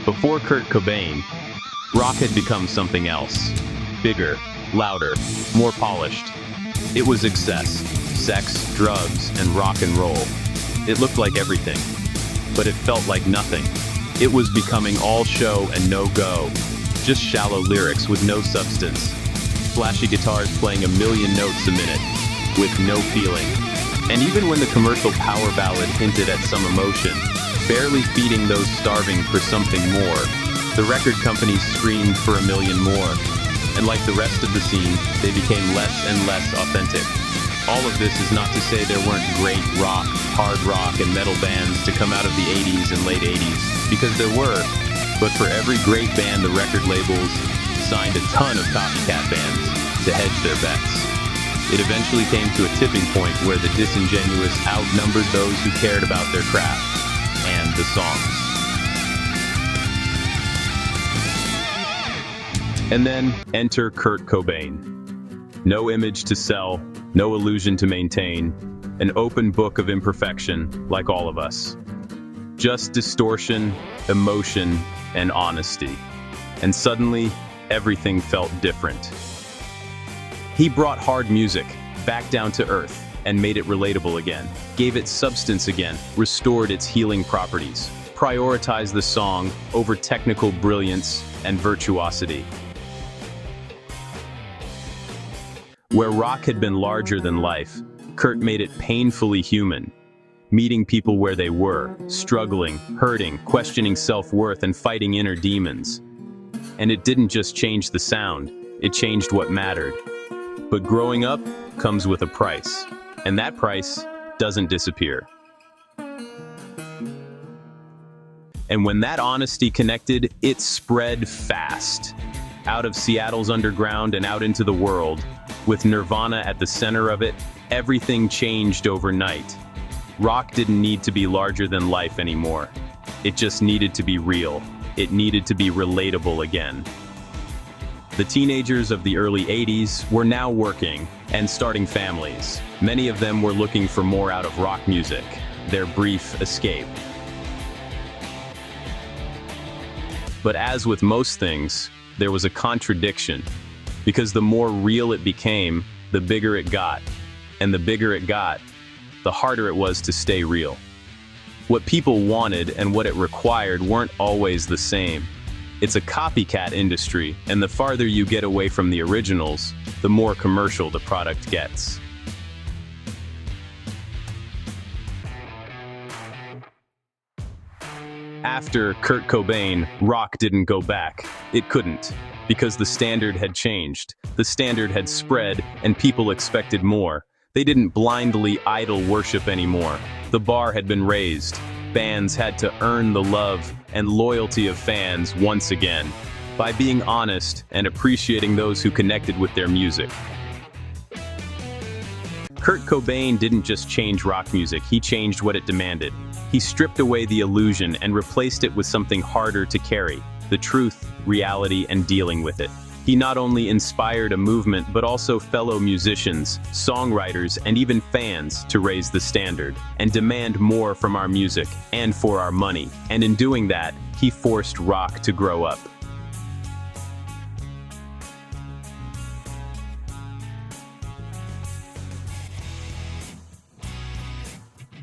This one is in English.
Before Kurt Cobain, rock had become something else. Bigger, louder, more polished. It was excess, sex, drugs, and rock and roll. It looked like everything, but it felt like nothing. It was becoming all show and no go. Just shallow lyrics with no substance. Flashy guitars playing a million notes a minute, with no feeling. And even when the commercial power ballad hinted at some emotion, barely feeding those starving for something more, the record companies screamed for a million more. And like the rest of the scene, they became less and less authentic. All of this is not to say there weren't great rock, hard rock, and metal bands to come out of the 80s and late 80s, because there were. But for every great band, the record labels signed a ton of copycat bands to hedge their bets. It eventually came to a tipping point where the disingenuous outnumbered those who cared about their craft and the songs. And then enter Kurt Cobain. No image to sell, no illusion to maintain, an open book of imperfection, like all of us. Just distortion, emotion, and honesty. And suddenly, everything felt different. He brought hard music back down to earth and made it relatable again, gave it substance again, restored its healing properties, prioritized the song over technical brilliance and virtuosity. Where rock had been larger than life, Kurt made it painfully human, meeting people where they were, struggling, hurting, questioning self-worth, and fighting inner demons. And it didn't just change the sound, it changed what mattered. But growing up comes with a price, and that price doesn't disappear. And when that honesty connected, it spread fast. Out of Seattle's underground and out into the world, with Nirvana at the center of it, everything changed overnight. Rock didn't need to be larger than life anymore. It just needed to be real. It needed to be relatable again. The teenagers of the early 80s were now working and starting families. Many of them were looking for more out of rock music, their brief escape. But as with most things, there was a contradiction, because the more real it became, the bigger it got. And the bigger it got, the harder it was to stay real. What people wanted and what it required weren't always the same. It's a copycat industry, and the farther you get away from the originals, the more commercial the product gets. After Kurt Cobain, rock didn't go back. It couldn't, because the standard had changed. The standard had spread, and people expected more. They didn't blindly idol worship anymore. The bar had been raised. Bands had to earn the love and loyalty of fans once again, by being honest and appreciating those who connected with their music. Kurt Cobain didn't just change rock music, he changed what it demanded. He stripped away the illusion and replaced it with something harder to carry: the truth, reality, and dealing with it. He not only inspired a movement, but also fellow musicians, songwriters, and even fans to raise the standard and demand more from our music and for our money. And in doing that, he forced rock to grow up.